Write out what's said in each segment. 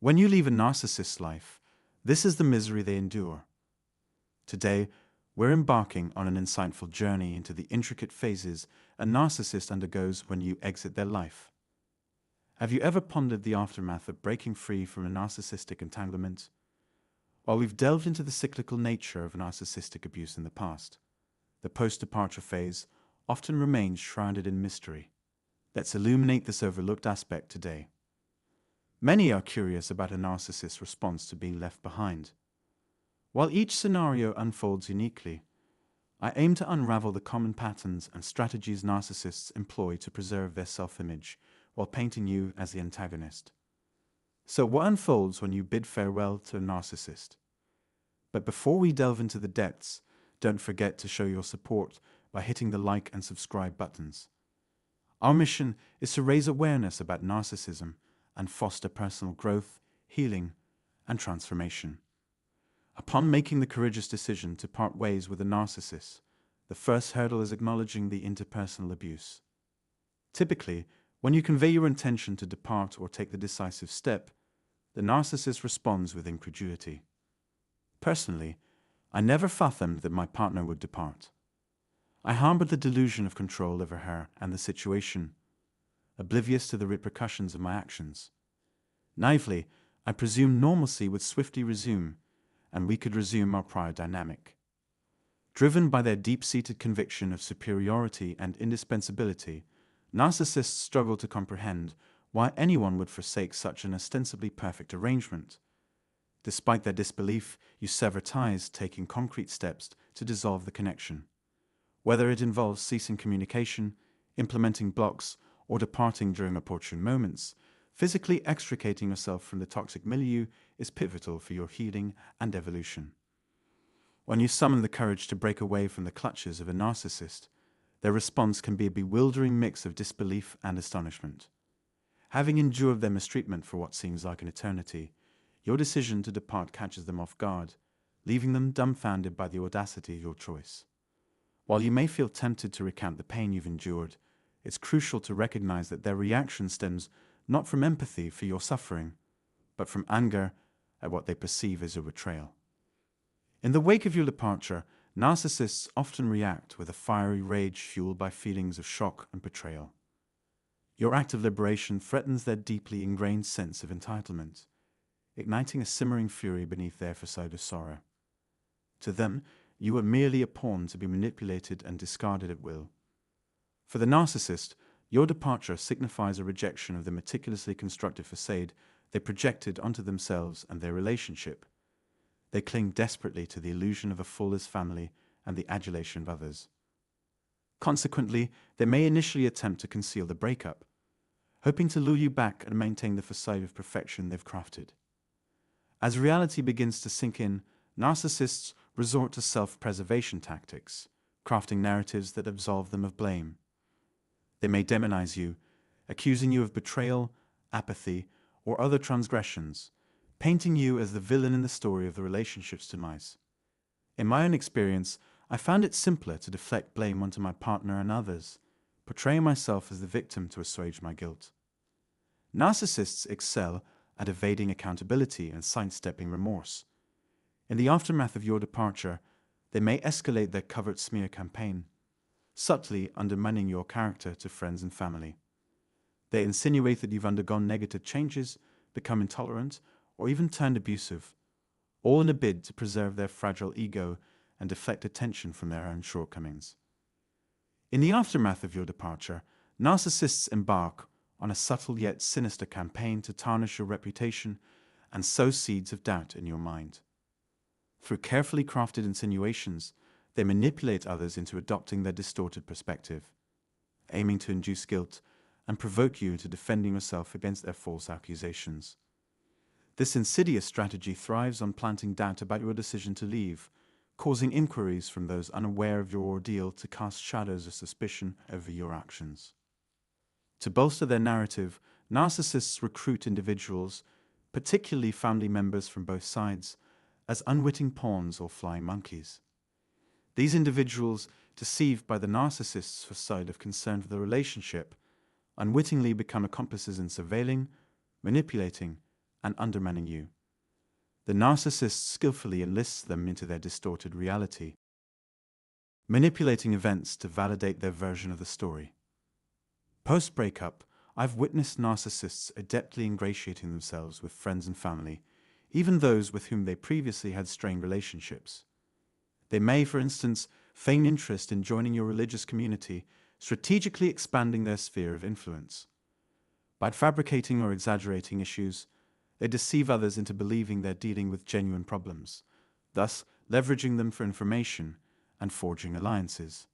When you leave a narcissist's life, this is the misery they endure. Today, we're embarking on an insightful journey into the intricate phases a narcissist undergoes when you exit their life. Have you ever pondered the aftermath of breaking free from a narcissistic entanglement? While we've delved into the cyclical nature of narcissistic abuse in the past, the post-departure phase often remains shrouded in mystery. Let's illuminate this overlooked aspect today. Many are curious about a narcissist's response to being left behind. While each scenario unfolds uniquely, I aim to unravel the common patterns and strategies narcissists employ to preserve their self-image while painting you as the antagonist. So what unfolds when you bid farewell to a narcissist? But before we delve into the depths, don't forget to show your support by hitting the like and subscribe buttons. Our mission is to raise awareness about narcissism and foster personal growth, healing, and transformation. Upon making the courageous decision to part ways with a narcissist, the first hurdle is acknowledging the interpersonal abuse. Typically, when you convey your intention to depart or take the decisive step, the narcissist responds with incredulity. Personally, I never fathomed that my partner would depart. I harbored the delusion of control over her and the situation, oblivious to the repercussions of my actions. Naively, I presumed normalcy would swiftly resume, and we could resume our prior dynamic. Driven by their deep-seated conviction of superiority and indispensability, narcissists struggle to comprehend why anyone would forsake such an ostensibly perfect arrangement. Despite their disbelief, you sever ties, taking concrete steps to dissolve the connection. Whether it involves ceasing communication, implementing blocks, or departing during opportune moments, physically extricating yourself from the toxic milieu is pivotal for your healing and evolution. When you summon the courage to break away from the clutches of a narcissist, their response can be a bewildering mix of disbelief and astonishment. Having endured their mistreatment for what seems like an eternity, your decision to depart catches them off guard, leaving them dumbfounded by the audacity of your choice. While you may feel tempted to recount the pain you've endured, it's crucial to recognize that their reaction stems not from empathy for your suffering, but from anger at what they perceive as a betrayal. In the wake of your departure, narcissists often react with a fiery rage fueled by feelings of shock and betrayal. Your act of liberation threatens their deeply ingrained sense of entitlement, igniting a simmering fury beneath their facade of sorrow. To them, you are merely a pawn to be manipulated and discarded at will. For the narcissist, your departure signifies a rejection of the meticulously constructed facade they projected onto themselves and their relationship. They cling desperately to the illusion of a flawless family and the adulation of others. Consequently, they may initially attempt to conceal the breakup, hoping to lure you back and maintain the facade of perfection they've crafted. As reality begins to sink in, narcissists resort to self-preservation tactics, crafting narratives that absolve them of blame. They may demonize you, accusing you of betrayal, apathy, or other transgressions, painting you as the villain in the story of the relationship's demise. In my own experience, I found it simpler to deflect blame onto my partner and others, portraying myself as the victim to assuage my guilt. Narcissists excel at evading accountability and sidestepping remorse. In the aftermath of your departure, they may escalate their covert smear campaign, subtly undermining your character to friends and family. They insinuate that you've undergone negative changes, become intolerant, or even turned abusive, all in a bid to preserve their fragile ego and deflect attention from their own shortcomings. In the aftermath of your departure, narcissists embark on a subtle yet sinister campaign to tarnish your reputation and sow seeds of doubt in your mind. Through carefully crafted insinuations, they manipulate others into adopting their distorted perspective, aiming to induce guilt and provoke you into defending yourself against their false accusations. This insidious strategy thrives on planting doubt about your decision to leave, causing inquiries from those unaware of your ordeal to cast shadows of suspicion over your actions. To bolster their narrative, narcissists recruit individuals, particularly family members from both sides, as unwitting pawns or flying monkeys. These individuals, deceived by the narcissist's facade of concern for the relationship, unwittingly become accomplices in surveilling, manipulating, and undermining you. The narcissist skillfully enlists them into their distorted reality, manipulating events to validate their version of the story. Post-breakup, I've witnessed narcissists adeptly ingratiating themselves with friends and family, even those with whom they previously had strained relationships. They may, for instance, feign interest in joining your religious community, strategically expanding their sphere of influence. By fabricating or exaggerating issues, they deceive others into believing they're dealing with genuine problems, thus leveraging them for information and forging alliances.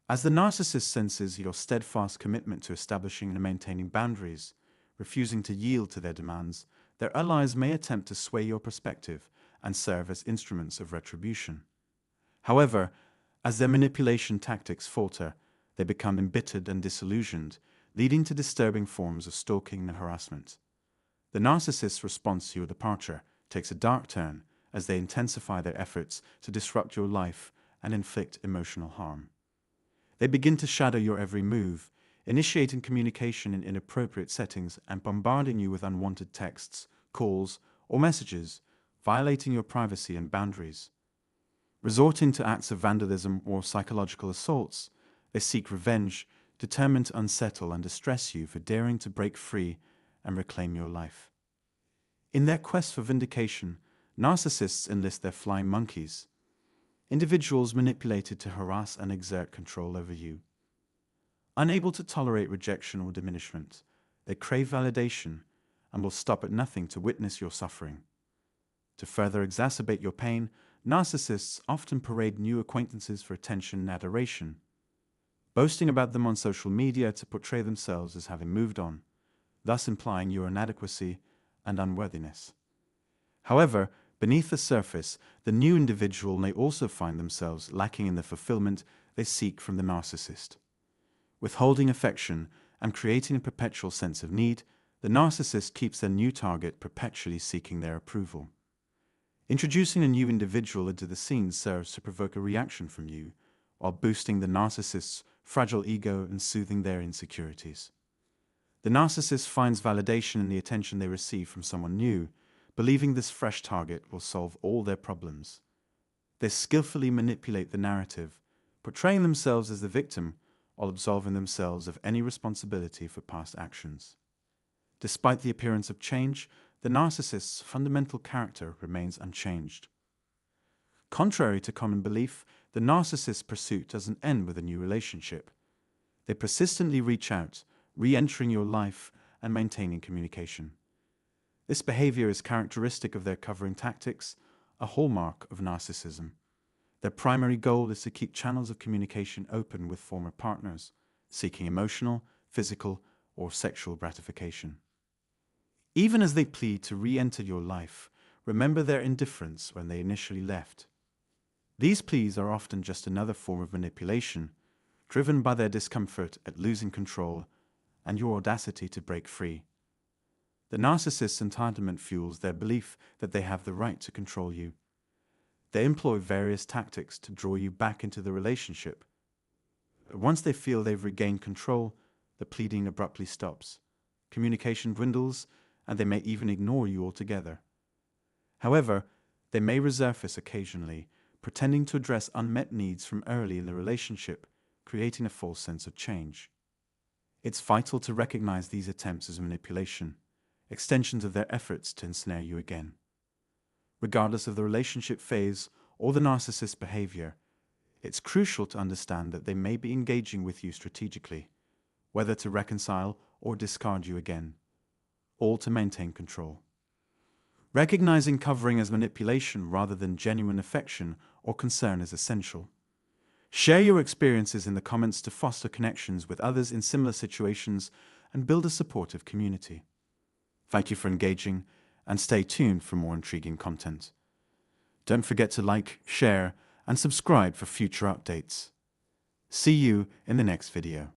As the narcissist senses your steadfast commitment to establishing and maintaining boundaries, refusing to yield to their demands, their allies may attempt to sway your perspective and serve as instruments of retribution. However, as their manipulation tactics falter, they become embittered and disillusioned, leading to disturbing forms of stalking and harassment. The narcissist's response to your departure takes a dark turn as they intensify their efforts to disrupt your life and inflict emotional harm. They begin to shadow your every move, initiating communication in inappropriate settings and bombarding you with unwanted texts, calls, or messages, violating your privacy and boundaries. Resorting to acts of vandalism or psychological assaults, they seek revenge, determined to unsettle and distress you for daring to break free and reclaim your life. In their quest for vindication, narcissists enlist their flying monkeys, individuals manipulated to harass and exert control over you. Unable to tolerate rejection or diminishment, they crave validation and will stop at nothing to witness your suffering. To further exacerbate your pain, narcissists often parade new acquaintances for attention and adoration, boasting about them on social media to portray themselves as having moved on, thus implying your inadequacy and unworthiness. However, beneath the surface, the new individual may also find themselves lacking in the fulfillment they seek from the narcissist. Withholding affection and creating a perpetual sense of need, the narcissist keeps their new target perpetually seeking their approval. Introducing a new individual into the scene serves to provoke a reaction from you, while boosting the narcissist's fragile ego and soothing their insecurities. The narcissist finds validation in the attention they receive from someone new, believing this fresh target will solve all their problems. They skillfully manipulate the narrative, portraying themselves as the victim while absolving themselves of any responsibility for past actions. Despite the appearance of change, the narcissist's fundamental character remains unchanged. Contrary to common belief, the narcissist's pursuit doesn't end with a new relationship. They persistently reach out, re-entering your life and maintaining communication. This behavior is characteristic of their covering tactics, a hallmark of narcissism. Their primary goal is to keep channels of communication open with former partners, seeking emotional, physical, or sexual gratification. Even as they plead to re-enter your life, remember their indifference when they initially left. These pleas are often just another form of manipulation, driven by their discomfort at losing control and your audacity to break free. The narcissist's entitlement fuels their belief that they have the right to control you. They employ various tactics to draw you back into the relationship. Once they feel they've regained control, the pleading abruptly stops. Communication dwindles, and they may even ignore you altogether. However, they may resurface occasionally, pretending to address unmet needs from early in the relationship, creating a false sense of change. It's vital to recognize these attempts as manipulation, extensions of their efforts to ensnare you again. Regardless of the relationship phase or the narcissist's behavior, it's crucial to understand that they may be engaging with you strategically, whether to reconcile or discard you again, all to maintain control. Recognizing covering as manipulation rather than genuine affection or concern is essential. Share your experiences in the comments to foster connections with others in similar situations and build a supportive community. Thank you for engaging, and stay tuned for more intriguing content. Don't forget to like, share, and subscribe for future updates. See you in the next video.